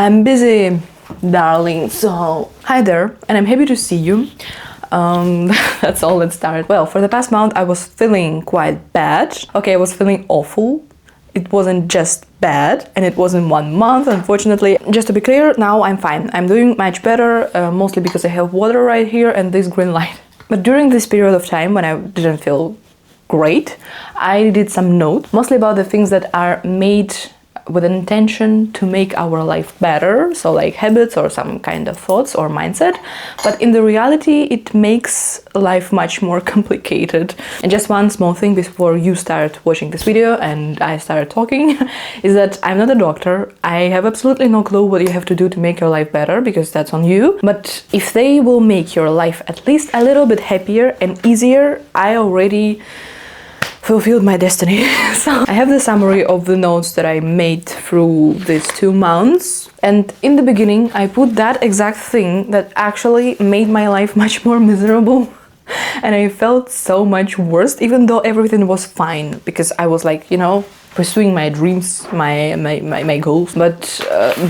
I'm busy, darling, so hi there, and I'm happy to see you. That's all, let's start. Well, for the past month I was feeling quite bad. Okay, I was feeling awful. It wasn't just bad, and it wasn't 1 month, unfortunately. Just to be clear, now I'm fine. I'm doing much better, mostly because I have water right here and this green light. But during this period of time when I didn't feel great, I did some notes, mostly about the things that are made with an intention to make our life better, so like habits or some kind of thoughts or mindset, but in the reality it makes life much more complicated. And just one small thing before you start watching this video and I start talking is that I'm not a doctor. I have absolutely no clue what you have to do to make your life better, because that's on you, but if they will make your life at least a little bit happier and easier, I already fulfilled my destiny. So I have the summary of the notes that I made through these 2 months, and in the beginning I put that exact thing that actually made my life much more miserable and I felt so much worse, even though everything was fine, because I was like, you know, pursuing my dreams, my goals, but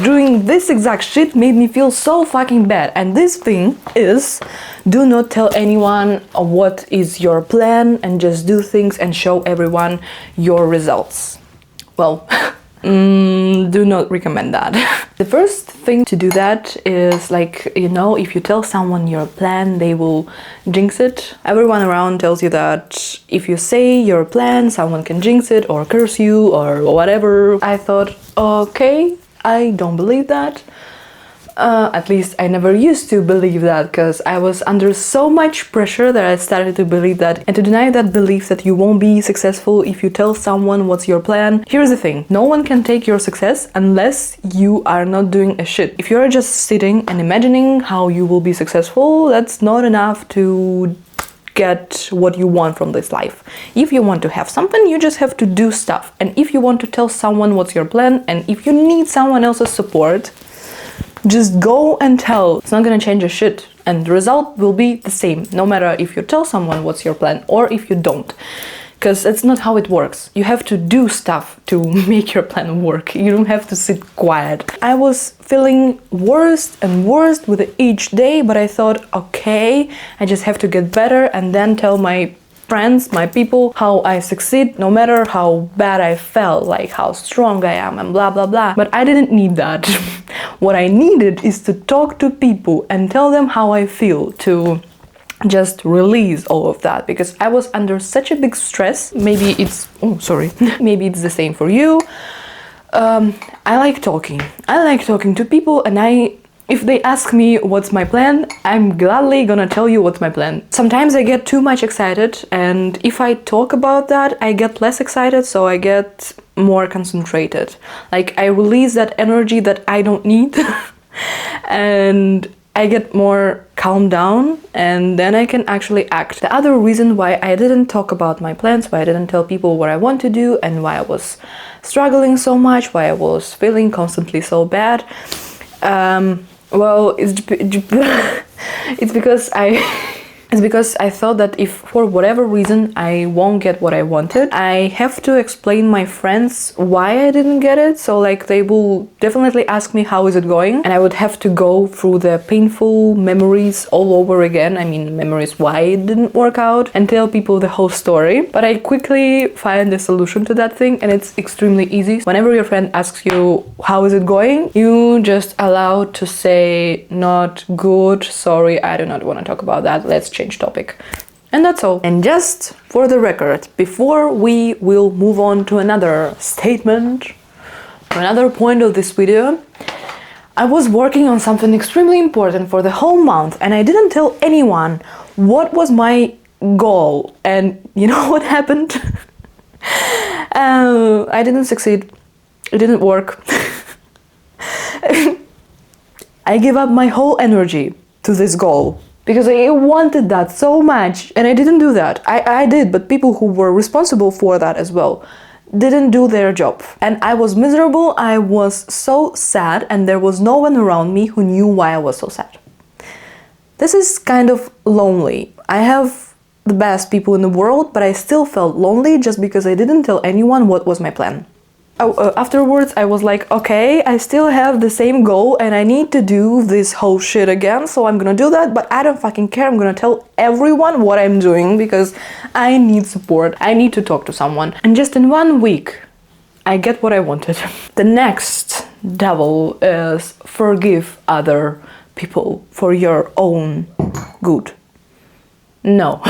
doing this exact shit made me feel so fucking bad. And this thing is, do not tell anyone what is your plan and just do things and show everyone your results. Well, do not recommend that. The first thing to do that is, like, you know, if you tell someone your plan, they will jinx it. Everyone around tells you that if you say your plan, someone can jinx it or curse you or whatever. I thought, okay, I don't believe that. At least I never used to believe that, because I was under so much pressure that I started to believe that. And to deny that belief that you won't be successful if you tell someone what's your plan, here's the thing: no one can take your success unless you are not doing a shit. If you're just sitting and imagining how you will be successful, that's not enough to get what you want from this life. If you want to have something, you just have to do stuff. And if you want to tell someone what's your plan, and if you need someone else's support, just go and tell. It's not gonna change a shit, and the result will be the same, no matter if you tell someone what's your plan or if you don't. Because that's not how it works. You have to do stuff to make your plan work. You don't have to sit quiet. I was feeling worse and worse with each day, but I thought, okay, I just have to get better and then tell my friends, my people, how I succeed, no matter how bad I felt, like how strong I am and blah blah blah. But I didn't need that. What I needed is to talk to people and tell them how I feel, to just release all of that, because I was under such a big stress. Maybe it's, oh sorry, maybe it's the same for you. I like talking. I like talking to people, and if they ask me what's my plan, I'm gladly gonna tell you what's my plan. Sometimes I get too much excited, and if I talk about that, I get less excited, so I get more concentrated. Like, I release that energy that I don't need and I get more calmed down, and then I can actually act. The other reason why I didn't talk about my plans, why I didn't tell people what I want to do, and why I was struggling so much, why I was feeling constantly so bad, well, it's because I thought that if for whatever reason I won't get what I wanted, I have to explain my friends why I didn't get it. So like, they will definitely ask me how is it going, and I would have to go through the painful memories all over again. I mean, memories why it didn't work out, and tell people the whole story. But I quickly find a solution to that thing, and it's extremely easy. Whenever your friend asks you how is it going, you just allow to say not good, sorry, I do not want to talk about that, let's change topic. And that's all. And just for the record, before we will move on to another statement, to another point of this video, I was working on something extremely important for the whole month, and I didn't tell anyone what was my goal. And you know what happened? I didn't succeed. It didn't work. I gave up my whole energy to this goal, because I wanted that so much, and I didn't do that. I did, but people who were responsible for that as well didn't do their job. And I was miserable, I was so sad, and there was no one around me who knew why I was so sad. This is kind of lonely. I have the best people in the world, but I still felt lonely just because I didn't tell anyone what was my plan. afterwards I was like, okay, I still have the same goal and I need to do this whole shit again, so I'm gonna do that, but I don't fucking care. I'm gonna tell everyone what I'm doing because I need support. I need to talk to someone. And just in 1 week, I get what I wanted. The next devil is forgive other people for your own good. No.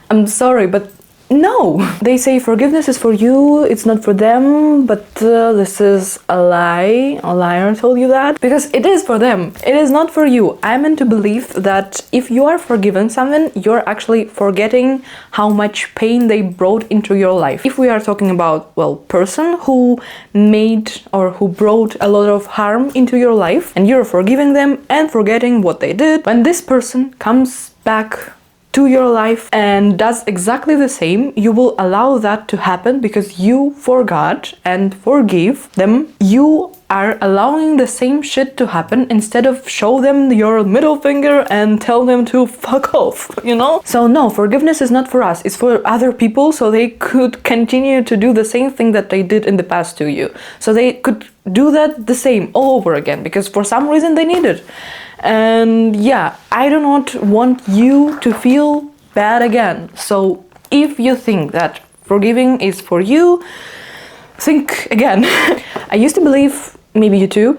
I'm sorry, but no. They say forgiveness is for you, it's not for them, but this is a lie. A liar told you that. Because it is for them, it is not for you. I'm meant to believe that if you are forgiven someone, you're actually forgetting how much pain they brought into your life. If we are talking about, well, person who made or who brought a lot of harm into your life, and you're forgiving them and forgetting what they did, when this person comes back to your life and does exactly the same, you will allow that to happen because you forgot and forgive them. You are allowing the same shit to happen instead of show them your middle finger and tell them to fuck off, you know? So no, forgiveness is not for us, it's for other people, so they could continue to do the same thing that they did in the past to you. So they could do that the same all over again because for some reason they need it. And yeah, I do not want you to feel bad again. So if you think that forgiving is for you, think again. I used to believe, maybe you too,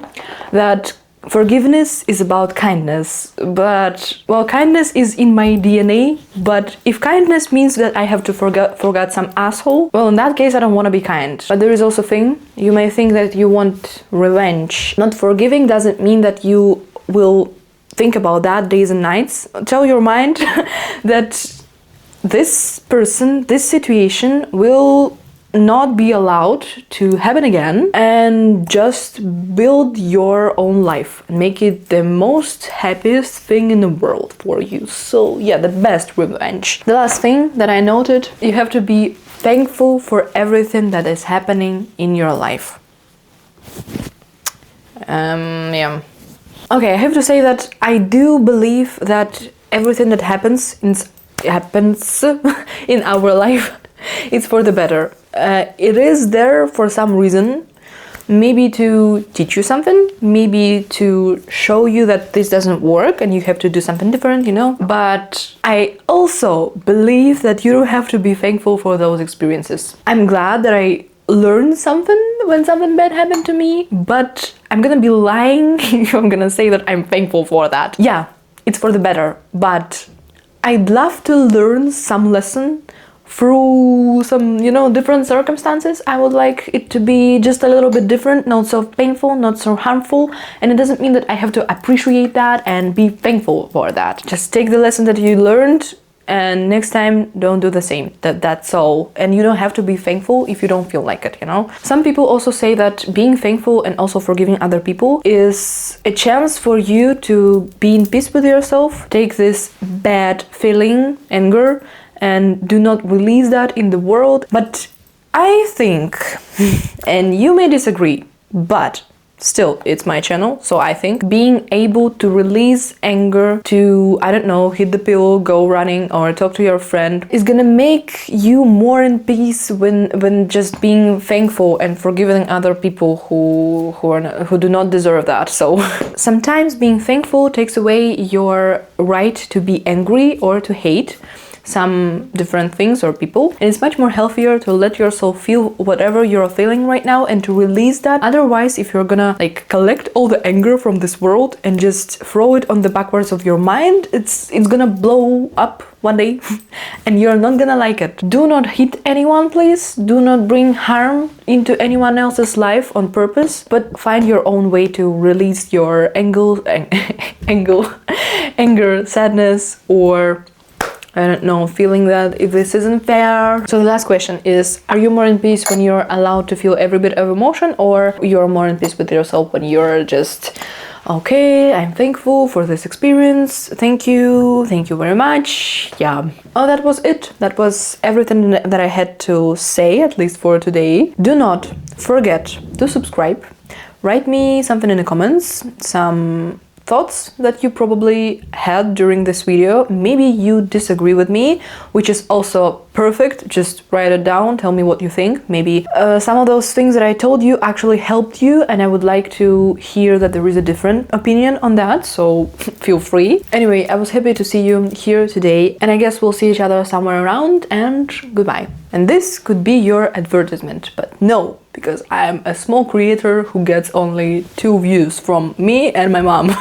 that forgiveness is about kindness. But, well, kindness is in my DNA, but if kindness means that I have to forget some asshole, well, in that case, I don't want to be kind. But there is also a thing, you may think that you want revenge. Not forgiving doesn't mean that you will think about that days and nights. Tell your mind that this person, this situation will not be allowed to happen again, and just build your own life and make it the most happiest thing in the world for you. So yeah, the best revenge. The last thing that I noted, you have to be thankful for everything that is happening in your life. Yeah. Okay, I have to say that I do believe that everything that happens in our life, it's for the better. It is there for some reason, maybe to teach you something, maybe to show you that this doesn't work and you have to do something different, you know. But I also believe that you don't have to be thankful for those experiences. I'm glad that I learned something when something bad happened to me, but I'm gonna be lying if I'm gonna say that I'm thankful for that. Yeah, it's for the better, but I'd love to learn some lesson through some, you know, different circumstances. I would like it to be just a little bit different, not so painful, not so harmful, and it doesn't mean that I have to appreciate that and be thankful for that. Just take the lesson that you learned, and next time don't do the same. That's all. And you don't have to be thankful if you don't feel like it, you know. Some people also say that being thankful and also forgiving other people is a chance for you to be in peace with yourself, take this bad feeling, anger, and do not release that in the world. But I think, and you may disagree, but still, it's my channel, so I think being able to release anger, to, I don't know, hit the pillow, go running, or talk to your friend, is gonna make you more in peace when just being thankful and forgiving other people who do not deserve that. So sometimes being thankful takes away your right to be angry or to hate some different things or people, and it's much more healthier to let yourself feel whatever you're feeling right now and to release that. Otherwise, if you're gonna like collect all the anger from this world and just throw it on the backwards of your mind, it's gonna blow up one day and you're not gonna like it. Do not hit anyone, please. Do not bring harm into anyone else's life on purpose, but find your own way to release your anger, sadness, or I don't know, feeling that if this isn't fair. So the last question is, are you more in peace when you're allowed to feel every bit of emotion, or you're more in peace with yourself when you're just, okay, I'm thankful for this experience, thank you very much, yeah. Oh, that was it. That was everything that I had to say, at least for today. Do not forget to subscribe, write me something in the comments, some thoughts that you probably had during this video. Maybe you disagree with me, which is also perfect. Just write it down, tell me what you think. Maybe some of those things that I told you actually helped you, and I would like to hear that there is a different opinion on that, so feel free. Anyway, I was happy to see you here today, and I guess we'll see each other somewhere around, and goodbye. And this could be your advertisement, but no, because I'm a small creator who gets only 2 views from me and my mom.